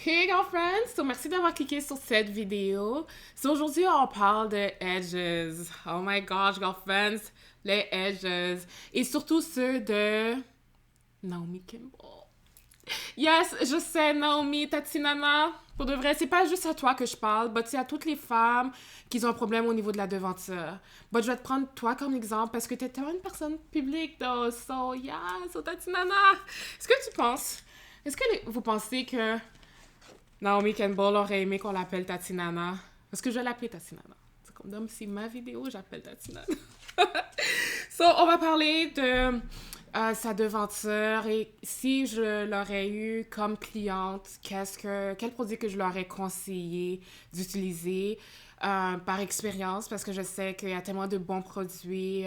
Hey girlfriends! So, merci d'avoir cliqué sur cette vidéo. So, aujourd'hui, on parle de edges. Oh my gosh, girlfriends, les edges. Et surtout ceux de Naomi Campbell. Yes, je sais, Naomi, Tatinana. Pour de vrai, c'est pas juste à toi que je parle, mais c'est à toutes les femmes qui ont un problème au niveau de la devanture. But je vais te prendre toi comme exemple parce que t'es tellement une personne publique, though. So, yes, so Tatinana. Est-ce que tu penses, vous pensez que Naomi Campbell aurait aimé qu'on l'appelle Tatinana. Parce que je vais l'appeler Tatinana. C'est comme dans c'est ma vidéo, j'appelle Tatinana. So, on va parler de sa devanture et si je l'aurais eu comme cliente, quel produit que je leur ai conseillé d'utiliser par expérience parce que je sais qu'il y a tellement de bons produits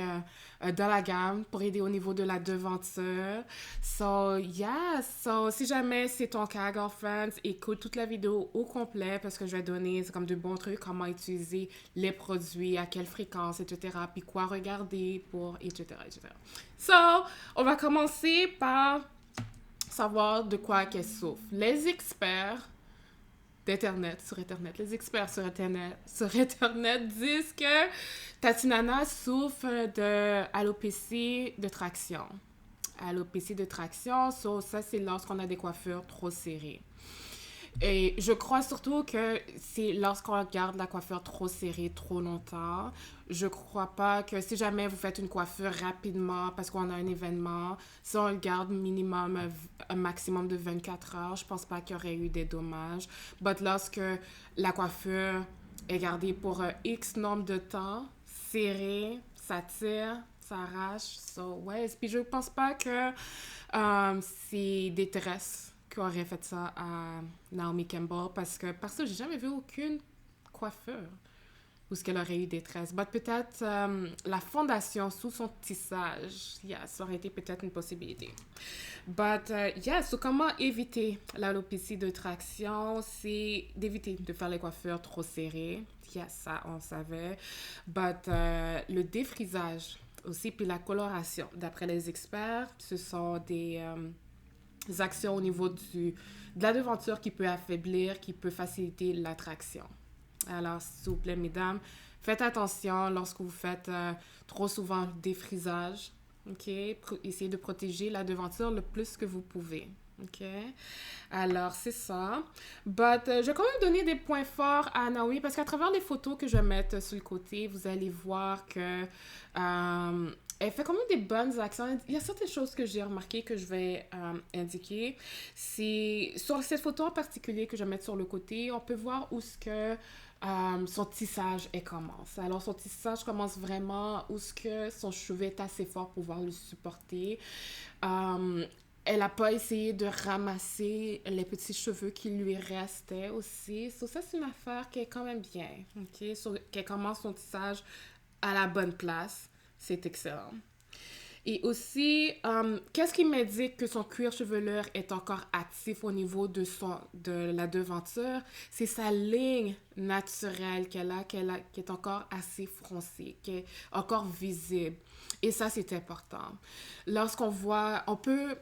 dans la gamme pour aider au niveau de la devanture. So, yeah. So, si jamais c'est ton cas, girlfriends, écoute toute la vidéo au complet parce que je vais donner c'est comme de bons trucs, comment utiliser les produits, à quelle fréquence, etc. Puis quoi regarder pour, etc., etc. So, on va commencer par savoir de quoi qu'elle souffre. Les experts d'Internet, sur Internet, les experts sur Internet disent que Tatinana souffre de alopécie de traction. Alopécie de traction, so, ça c'est lorsqu'on a des coiffures trop serrées. Et je crois surtout que c'est lorsqu'on garde la coiffure trop serrée trop longtemps. Je crois pas que si jamais vous faites une coiffure rapidement parce qu'on a un événement, si on le garde minimum un maximum de 24 heures, je pense pas qu'il y aurait eu des dommages. Mais lorsque la coiffure est gardée pour un X nombre de temps, serrée, ça tire, ça arrache. So, ouais. Puis je pense pas que c'est des tresses qui aurait fait ça à Naomi Campbell parce que j'ai jamais vu aucune coiffeur où ce qu'elle aurait eu des tresses. But peut-être la fondation sous son tissage, yeah, ça aurait été peut-être une possibilité. But yeah, so comment éviter l'alopécie de traction? C'est d'éviter de faire les coiffures trop serrées. Yeah, ça on savait. But le défrisage aussi, puis la coloration. D'après les experts, ce sont des actions au niveau de la devanture qui peut affaiblir, qui peut faciliter l'attraction. Alors, s'il vous plaît, mesdames, faites attention lorsque vous faites trop souvent le défrisage. OK? Essayez de protéger la devanture le plus que vous pouvez. OK? Alors, c'est ça. But, je vais quand même donner des points forts à Naomi parce qu'à travers les photos que je vais mettre sur le côté, vous allez voir que elle fait quand même des bonnes actions. Il y a certaines choses que j'ai remarquées que je vais indiquer. C'est sur cette photo en particulier que je vais mettre sur le côté, on peut voir où ce que son tissage commence. Alors, son tissage commence vraiment où ce que son cheveu est assez fort pour pouvoir le supporter. Euh, Elle n'a pas essayé de ramasser les petits cheveux qui lui restaient aussi. So, ça, c'est une affaire qui est quand même bien. OK? So, qu'elle commence son tissage à la bonne place. C'est excellent. Et aussi, qu'est-ce qui m'indique que son cuir chevelu est encore actif au niveau de la devanture? C'est sa ligne naturelle qui est encore assez foncée, qui est encore visible. Et ça, c'est important. Lorsqu'on voit, on peut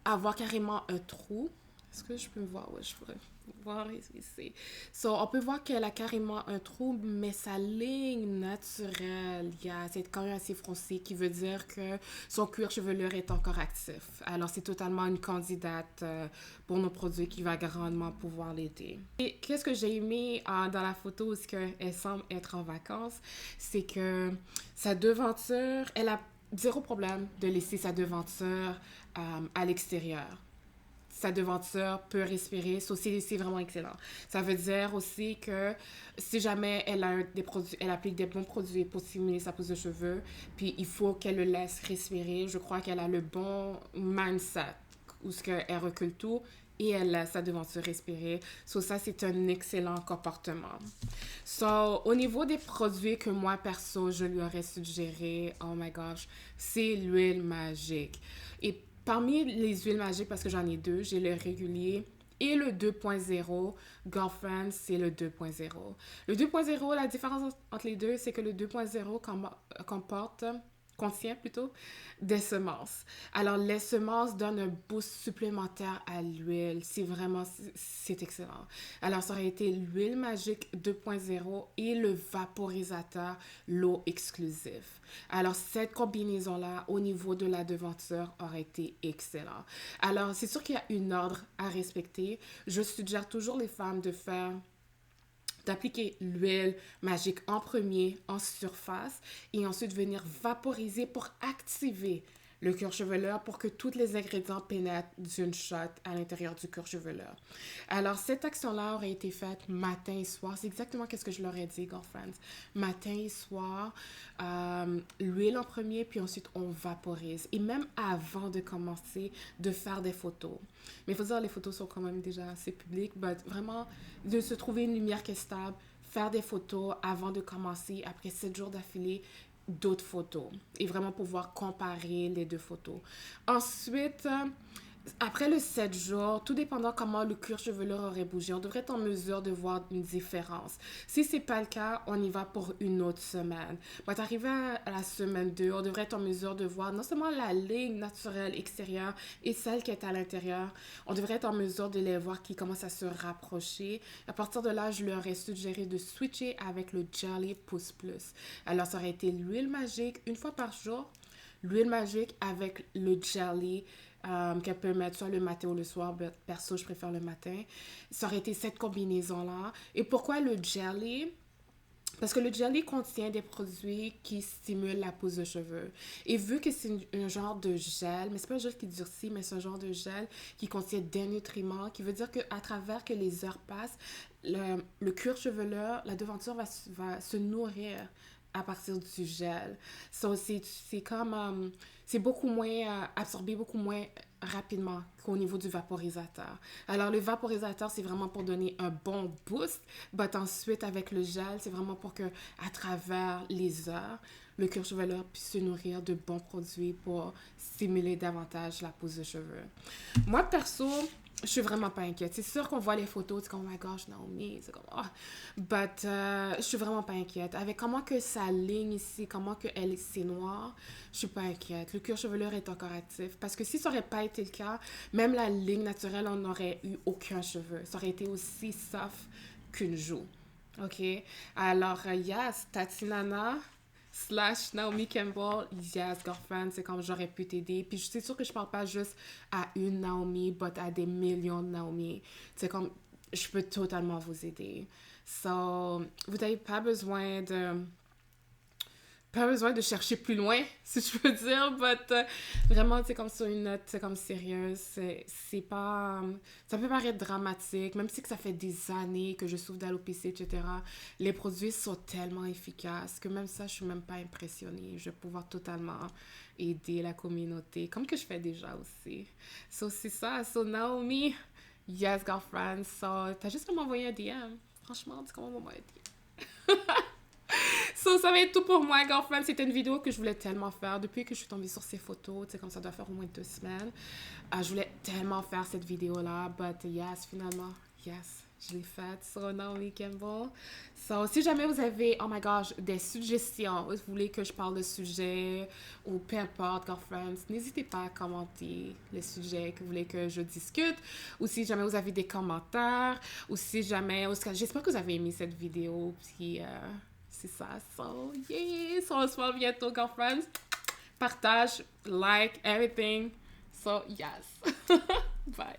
avoir carrément un trou. Est-ce que je peux voir? Ouais, je pourrais voir ici. So, on peut voir qu'elle a carrément un trou, mais sa ligne naturelle, c'est quand même assez froncé, qui veut dire que son cuir chevelu est encore actif. Alors, c'est totalement une candidate pour nos produits qui va grandement pouvoir l'aider. Et qu'est-ce que j'ai aimé dans la photo où elle semble être en vacances, c'est que sa devanture, elle a zéro problème de laisser sa devanture à l'extérieur. Sa devanture peut respirer, ça aussi c'est vraiment excellent. Ça veut dire aussi que si jamais elle a des produits, elle applique des bons produits pour stimuler sa pousse de cheveux, puis il faut qu'elle le laisse respirer, je crois qu'elle a le bon mindset où ce qu'elle recule tout et elle laisse sa devanture respirer. So, ça, c'est un excellent comportement. So, au niveau des produits que moi, perso, je lui aurais suggéré, oh my gosh, c'est l'huile magique. Et parmi les huiles magiques, parce que j'en ai deux, j'ai le régulier et le 2.0. Girlfriend, c'est le 2.0. Le 2.0, la différence entre les deux, c'est que le 2.0 comporte contient plutôt des semences. Alors, les semences donnent un boost supplémentaire à l'huile. C'est excellent. Alors, ça aurait été l'huile magique 2.0 et le vaporisateur, l'eau exclusive. Alors, cette combinaison-là, au niveau de la devanture, aurait été excellent. Alors, c'est sûr qu'il y a une ordre à respecter. Je suggère toujours les femmes d'appliquer l'huile magique en premier en surface et ensuite venir vaporiser pour activer le cuir chevelu pour que tous les ingrédients pénètrent d'une shot à l'intérieur du cuir chevelu. Alors, cette action-là aurait été faite matin et soir. C'est exactement ce que je leur ai dit, girlfriends. Matin et soir, l'huile en premier, puis ensuite on vaporise. Et même avant de commencer, de faire des photos. Mais il faut dire, les photos sont quand même déjà assez publiques, mais vraiment, de se trouver une lumière qui est stable, faire des photos avant de commencer, après 7 jours d'affilée, d'autres photos et vraiment pouvoir comparer les deux photos. Ensuite, après le 7 jours, tout dépendant comment le cuir chevelu aurait bougé, on devrait être en mesure de voir une différence. Si ce n'est pas le cas, on y va pour une autre semaine. Quand arrivé à la semaine 2, on devrait être en mesure de voir non seulement la ligne naturelle extérieure et celle qui est à l'intérieur, on devrait être en mesure de les voir qui commencent à se rapprocher. À partir de là, je leur ai suggéré de switcher avec le Jelly Pousse Plus. Alors, ça aurait été l'huile magique une fois par jour, l'huile magique avec le jelly qu'elle peut mettre soit le matin ou le soir. Perso, je préfère le matin. Ça aurait été cette combinaison-là. Et pourquoi le jelly? Parce que le jelly contient des produits qui stimulent la pousse de cheveux. Et vu que c'est un genre de gel, mais c'est pas un gel qui durcit, mais c'est un genre de gel qui contient des nutriments, qui veut dire qu'à travers que les heures passent, le cuir chevelu, la devanture va se nourrir à partir du gel. So, c'est comme... c'est beaucoup moins absorbé, beaucoup moins rapidement qu'au niveau du vaporisateur. Alors, le vaporisateur, c'est vraiment pour donner un bon boost, mais ensuite, avec le gel, c'est vraiment pour que, à travers les heures, le cuir chevelu puisse se nourrir de bons produits pour stimuler davantage la pousse de cheveux. Moi, perso, je suis vraiment pas inquiète. C'est sûr qu'on voit les photos, c'est comme, oh my gosh, Naomi, c'est comme, oh. But, je suis vraiment pas inquiète. Avec comment que sa ligne ici, comment que c'est noir, je suis pas inquiète. Le cuir chevelu est encore actif. Parce que si ça aurait pas été le cas, même la ligne naturelle, on n'aurait eu aucun cheveu. Ça aurait été aussi soft qu'une joue. OK? Alors, yes, Tatinana / Naomi Campbell, yes, girlfriend, c'est comme j'aurais pu t'aider. Puis c'est sûr que je parle pas juste à une Naomi, mais à des millions de Naomi. C'est comme, je peux totalement vous aider. So, vous n'avez pas besoin de chercher plus loin, si je peux dire, but vraiment, c'est comme sur une note, c'est comme sérieuse, c'est pas... ça peut paraître dramatique, même si que ça fait des années que je souffre d'alopécie, etc. Les produits sont tellement efficaces que même ça, je suis même pas impressionnée. Je vais pouvoir totalement aider la communauté, comme que je fais déjà aussi. So, c'est ça. So, Naomi, yes, girlfriend. So, t'as juste à m'envoyer un DM. Franchement, dis comment m'envoyer un DM. So, ça va être tout pour moi, girlfriend. C'était une vidéo que je voulais tellement faire depuis que je suis tombée sur ces photos. Tu sais, comme ça doit faire au moins 2 semaines. Je voulais tellement faire cette vidéo-là, but yes, finalement, yes, je l'ai faite sur Naomi Campbell. So, si jamais vous avez, oh my gosh, des suggestions, vous voulez que je parle de sujet ou peu importe, girlfriends, n'hésitez pas à commenter les sujets que vous voulez que je discute. Ou si jamais vous avez des commentaires, ou si jamais, j'espère que vous avez aimé cette vidéo, puis c'est ça. So, yes, on se voit bientôt, girlfriends. Partage, like, everything. So, yes. Bye.